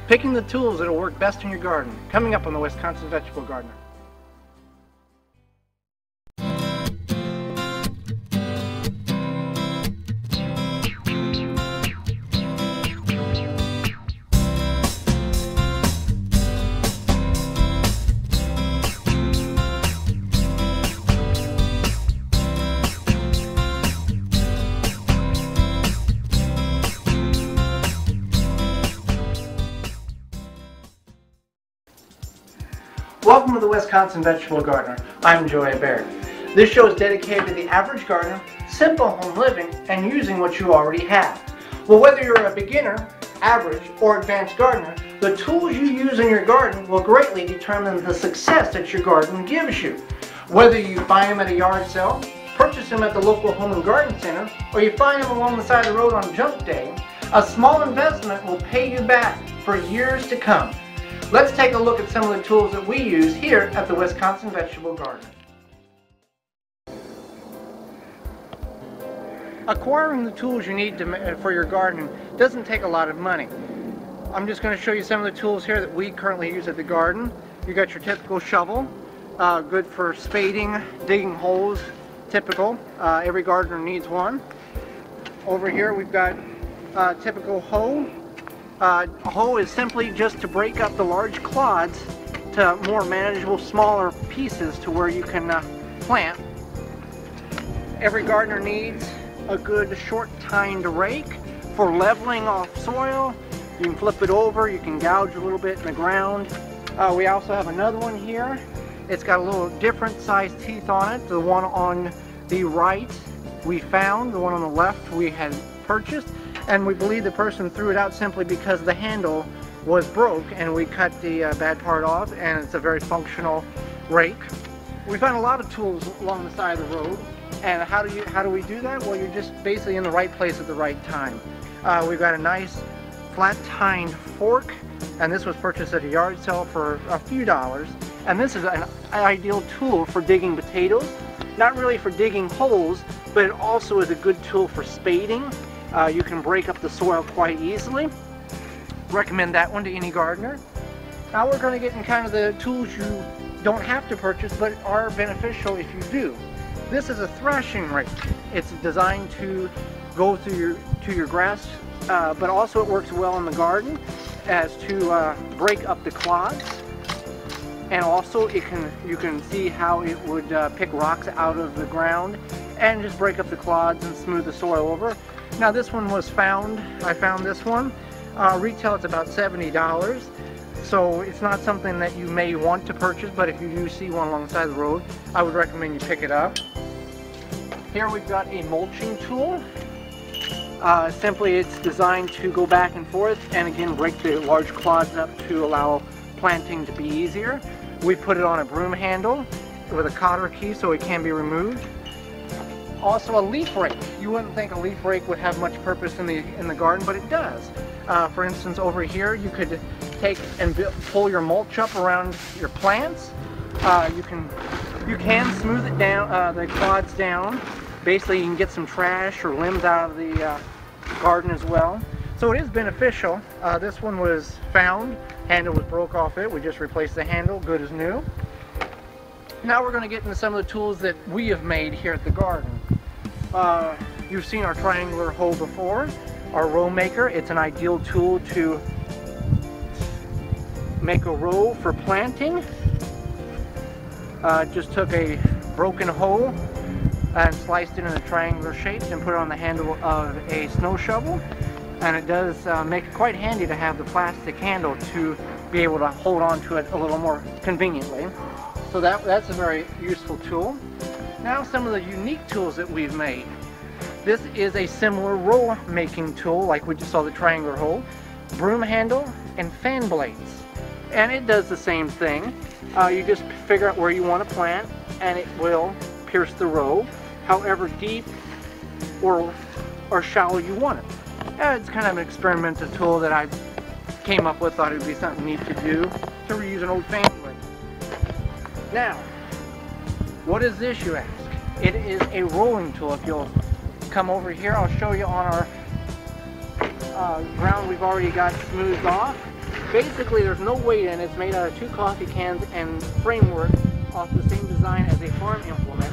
Picking the tools that will work best in your garden. Coming up on the Wisconsin Vegetable Gardener. Welcome to the Wisconsin Vegetable Gardener. I'm Joey Baird. This show is dedicated to the average gardener, simple home living, and using what you already have. Well, whether you're a beginner, average, or advanced gardener, the tools you use in your garden will greatly determine the success that your garden gives you. Whether you buy them at a yard sale, purchase them at the local home and garden center, or you find them along the side of the road on junk day, a small investment will pay you back for years to come. Let's take a look at some of the tools that we use here at the Wisconsin Vegetable Gardener. Acquiring the tools you need for your garden doesn't take a lot of money. I'm just going to show you some of the tools here that we currently use at the garden. You got your typical shovel, good for spading, digging holes, typical. Every gardener needs one. Over here we've got typical hoe. A hoe is simply just to break up the large clods to more manageable, smaller pieces to where you can plant. Every gardener needs a good short-tined rake for leveling off soil. You can flip it over, you can gouge a little bit in the ground. We also have another one here. It's got a little different sized teeth on it. The one on the right we found, the one on the left we had purchased. And we believe the person threw it out simply because the handle was broke, and we cut the bad part off, and it's a very functional rake. We found a lot of tools along the side of the road, and how do we do that? Well, you're just basically in the right place at the right time. We've got a nice flat tined fork, and this was purchased at a yard sale for a few dollars. And this is an ideal tool for digging potatoes, not really for digging holes, but it also is a good tool for spading. You can break up the soil quite easily. Recommend that one to any gardener. Now we're going to get in kind of the tools you don't have to purchase but are beneficial if you do. This is a thrashing rake. It's designed to go through your grass, but also it works well in the garden as to break up the clods. And also you can see how it would pick rocks out of the ground and just break up the clods and smooth the soil over. Now this one was found, I found this one. Retail it's about $70, so it's not something that you may want to purchase, but if you do see one alongside the road, I would recommend you pick it up. Here we've got a mulching tool. Simply it's designed to go back and forth and again break the large clods up to allow planting to be easier. We put it on a broom handle with a cotter key so it can be removed. Also a leaf rake. You wouldn't think a leaf rake would have much purpose in the garden, but it does. For instance, over here you could take and pull your mulch up around your plants. You can smooth it down, the clods down. Basically you can get some trash or limbs out of the garden as well. So it is beneficial. This one was found, handle was broke off it. We just replaced the handle, good as new. Now we're going to get into some of the tools that we have made here at the garden. You've seen our triangular hoe before, our row maker. It's an ideal tool to make a row for planting. Just took a broken hoe and sliced it in a triangular shape and put it on the handle of a snow shovel. And it does make it quite handy to have the plastic handle to be able to hold on to it a little more conveniently. So that's a very useful tool. Now some of the unique tools that we've made. This is a similar row making tool like we just saw the triangular hoe, broom handle and fan blades. And it does the same thing. You just figure out where you want to plant and it will pierce the row however deep or shallow you want it. It's kind of an experimental tool that I came up with, thought it would be something neat to do to reuse an old fan blade. Now, what is this, you ask? It is a rolling tool. If you'll come over here, I'll show you on our ground we've already got smoothed off. Basically, there's no weight in it. It's made out of 2 coffee cans and framework off the same design as a farm implement.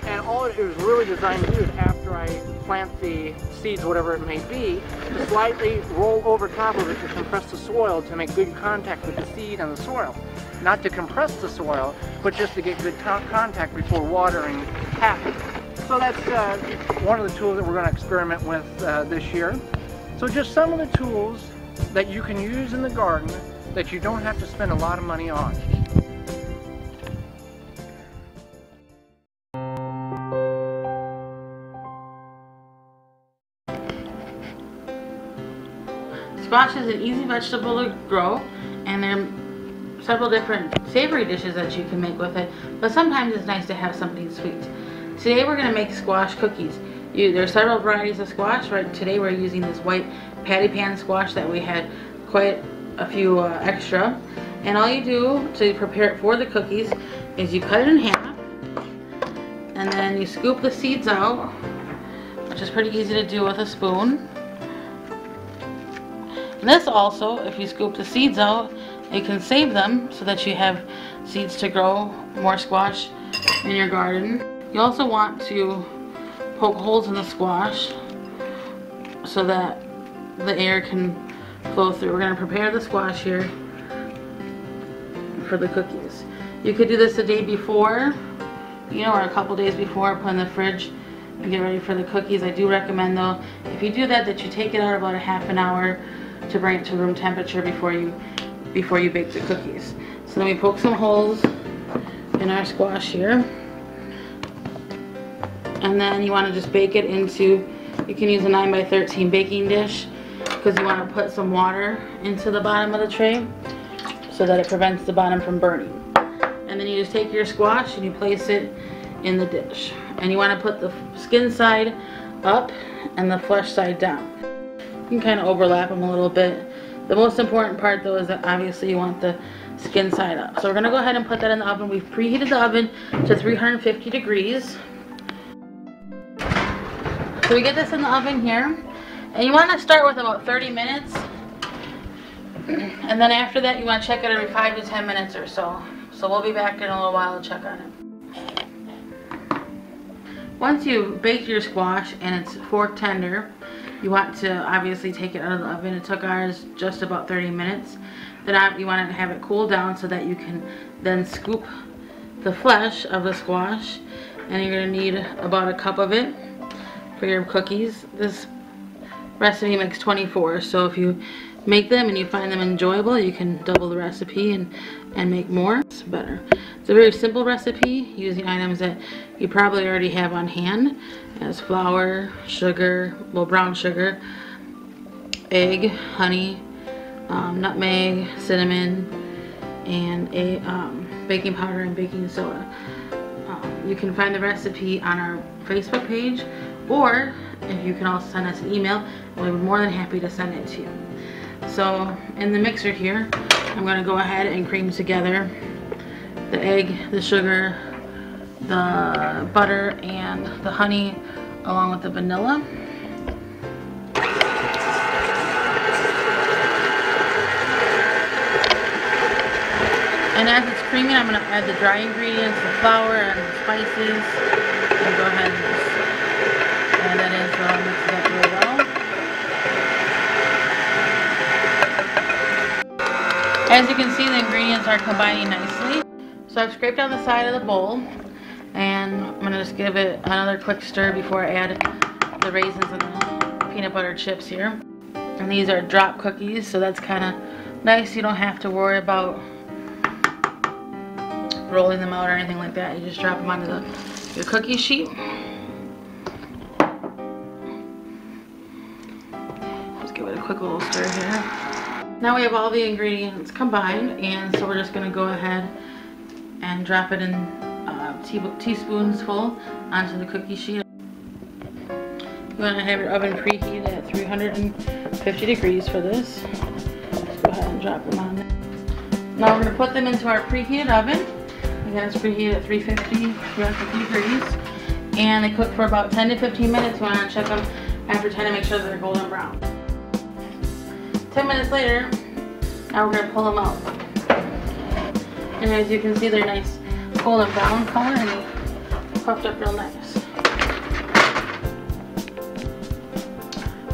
And all it was really designed to do is after I plant the seeds, whatever it may be, to slightly roll over top of it to compress the soil to make good contact with the seed and the soil. Not to compress the soil, but just to get good contact before watering happens. So that's one of the tools that we're going to experiment with this year. So just some of the tools that you can use in the garden that you don't have to spend a lot of money on. Squash is an easy vegetable to grow, and there are several different savory dishes that you can make with it, but sometimes it's nice to have something sweet. Today we're going to make squash cookies. There are several varieties of squash. Right today we're using this white patty pan squash that we had quite a few extra. And all you do to prepare it for the cookies is you cut it in half, and then you scoop the seeds out, which is pretty easy to do with a spoon. And this also, if you scoop the seeds out, you can save them so that you have seeds to grow more squash in your garden. You also want to poke holes in the squash so that the air can flow through. We're going to prepare the squash here for the cookies. You could do this the day before, or a couple days before, put in the fridge and get ready for the cookies. I do recommend though, if you do that you take it out about a half an hour to bring it to room temperature before you bake the cookies. So then we poke some holes in our squash here. And then you want to just bake it into, you can use a 9x13 baking dish, because you want to put some water into the bottom of the tray so that it prevents the bottom from burning. And then you just take your squash and you place it in the dish. And you want to put the skin side up and the flesh side down. You can kind of overlap them a little bit. The most important part though is that obviously you want the skin side up. So we're going to go ahead and put that in the oven. We've preheated the oven to 350 degrees. So we get this in the oven here, and you want to start with about 30 minutes, and then after that you want to check it every 5 to 10 minutes or so. So we'll be back in a little while to check on it. Once you've baked your squash and it's fork tender, you want to obviously take it out of the oven. It took ours just about 30 minutes. Then you want to have it cool down so that you can then scoop the flesh of the squash, and you're going to need about a cup of it for your cookies. This recipe makes 24, so if you make them and you find them enjoyable, you can double the recipe and make more. It's better. It's a very simple recipe using items that you probably already have on hand. It has flour, sugar, brown sugar, egg, honey, nutmeg, cinnamon, and a baking powder and baking soda. You can find the recipe on our Facebook page, or if you can also send us an email, we'll be more than happy to send it to you. So in the mixer here, I'm going to go ahead and cream together the egg, the sugar, the butter, and the honey, along with the vanilla. And as it's creaming, I'm going to add the dry ingredients, the flour and the spices, and go ahead and just add that in so I'll mix it up real well. As you can see, the ingredients are combining nicely. So I've scraped on the side of the bowl, and I'm going to just give it another quick stir before I add the raisins and the peanut butter chips here. And these are drop cookies, so that's kind of nice. You don't have to worry about rolling them out or anything like that. You just drop them onto your cookie sheet. Just give it a quick little stir here. Now we have all the ingredients combined, and so we're just going to go ahead and drop it in teaspoons full onto the cookie sheet. You want to have your oven preheated at 350 degrees for this. Just go ahead and drop them on there. Now we're going to put them into our preheated oven. Again, it's preheated at 350 degrees, and they cook for about 10 to 15 minutes. You want to check them after 10 to make sure that they're golden brown. 10 minutes later, Now we're going to pull them out. And as you can see, they're nice golden brown color and puffed up real nice.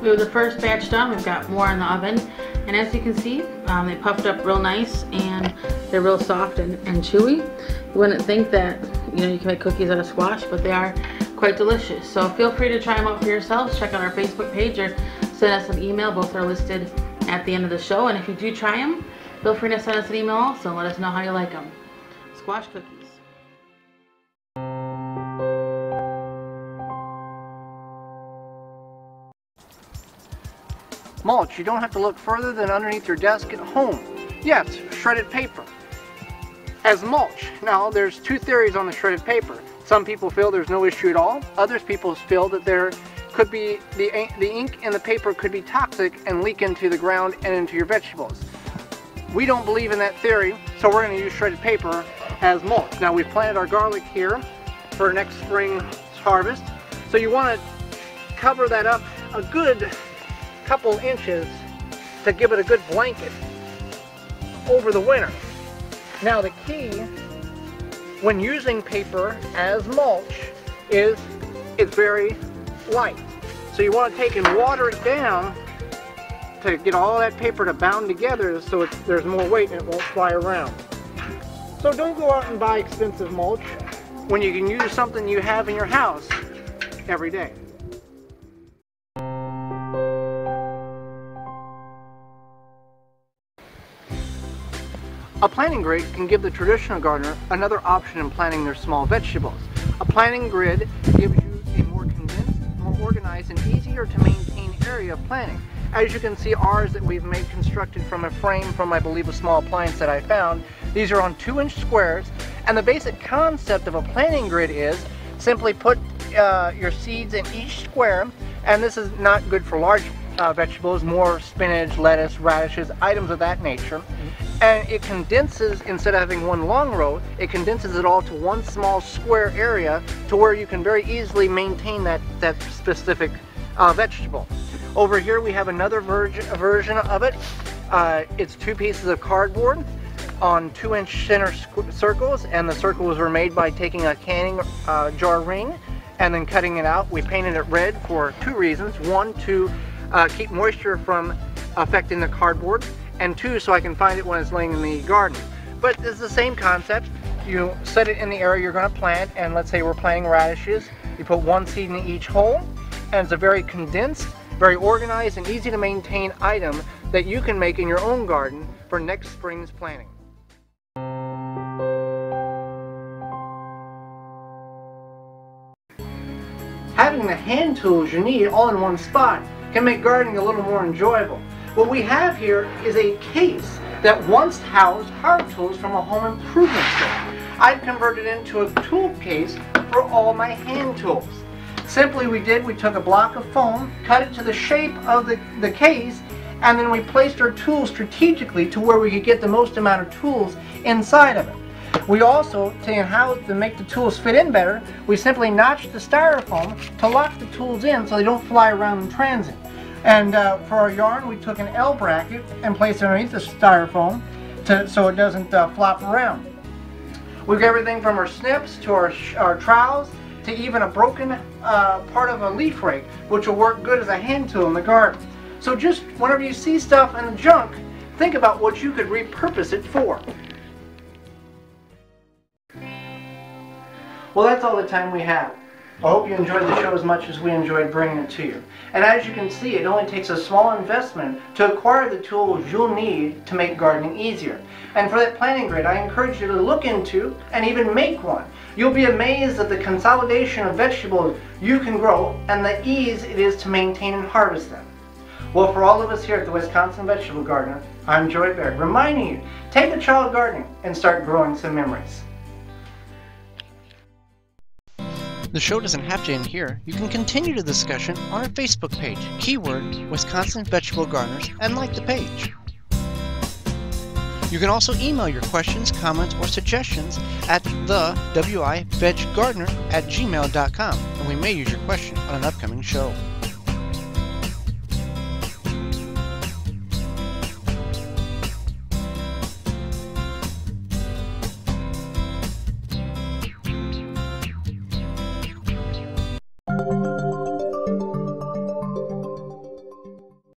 We have the first batch done. We've got more in the oven. And as you can see, they puffed up real nice and they're real soft and chewy. You wouldn't think that, you know, you can make cookies out of squash, but they are quite delicious. So feel free to try them out for yourselves. Check out our Facebook page or send us an email. Both are listed at the end of the show. And if you do try them, feel free to send us an email also and let us know how you like them. Squash cookies. Mulch, you don't have to look further than underneath your desk at home. Yes, shredded paper as mulch. Now, there's two theories on the shredded paper. Some people feel there's no issue at all. Others people feel that there could be the ink in the paper could be toxic and leak into the ground and into your vegetables. We don't believe in that theory, so we're going to use shredded paper as mulch. Now, we've planted our garlic here for next spring's harvest. So you want to cover that up a good couple inches to give it a good blanket over the winter. Now the key when using paper as mulch is it's very light. So you want to take and water it down to get all that paper to bound together so there's more weight and it won't fly around. So don't go out and buy expensive mulch when you can use something you have in your house every day. A planting grid can give the traditional gardener another option in planting their small vegetables. A planting grid gives you a more condensed, more organized, and easier to maintain area of planting. As you can see, ours that we've made constructed from a frame from, I believe, a small appliance that I found. These are on 2-inch squares, and the basic concept of a planting grid is simply put your seeds in each square, and this is not good for large vegetables, more spinach, lettuce, radishes, items of that nature. And it condenses, instead of having one long row, it condenses it all to one small square area to where you can very easily maintain that specific vegetable. Over here we have another version of it. It's 2 pieces of cardboard on 2-inch center circles, and the circles were made by taking a canning jar ring and then cutting it out. We painted it red for 2 reasons. 1, to keep moisture from affecting the cardboard, and 2, so I can find it when it's laying in the garden. But it's the same concept. You set it in the area you're going to plant, and let's say we're planting radishes. You put 1 seed in each hole, and it's a very condensed, very organized, and easy to maintain item that you can make in your own garden for next spring's planting. Having the hand tools you need all in one spot can make gardening a little more enjoyable. What we have here is a case that once housed hard tools from a home improvement store. I've converted it into a tool case for all my hand tools. Simply we took a block of foam, cut it to the shape of the case, and then we placed our tools strategically to where we could get the most amount of tools inside of it. We also, to make the tools fit in better, we simply notched the styrofoam to lock the tools in so they don't fly around in transit. And for our yarn, we took an L bracket and placed it underneath the styrofoam so it doesn't flop around. We've got everything from our snips to our trowels to even a broken part of a leaf rake, which will work good as a hand tool in the garden. So just whenever you see stuff in the junk, think about what you could repurpose it for. Well, that's all the time we have. I hope you enjoyed the show as much as we enjoyed bringing it to you. And as you can see, it only takes a small investment to acquire the tools you'll need to make gardening easier. And for that planting grid, I encourage you to look into and even make one. You'll be amazed at the consolidation of vegetables you can grow and the ease it is to maintain and harvest them. Well, for all of us here at the Wisconsin Vegetable Gardener, I'm Joy Baird, reminding you, take a child gardening and start growing some memories. The show doesn't have to end here. You can continue the discussion on our Facebook page, keyword Wisconsin Vegetable Gardeners, and like the page. You can also email your questions, comments, or suggestions at thewiveggardener@gmail.com, and we may use your question on an upcoming show.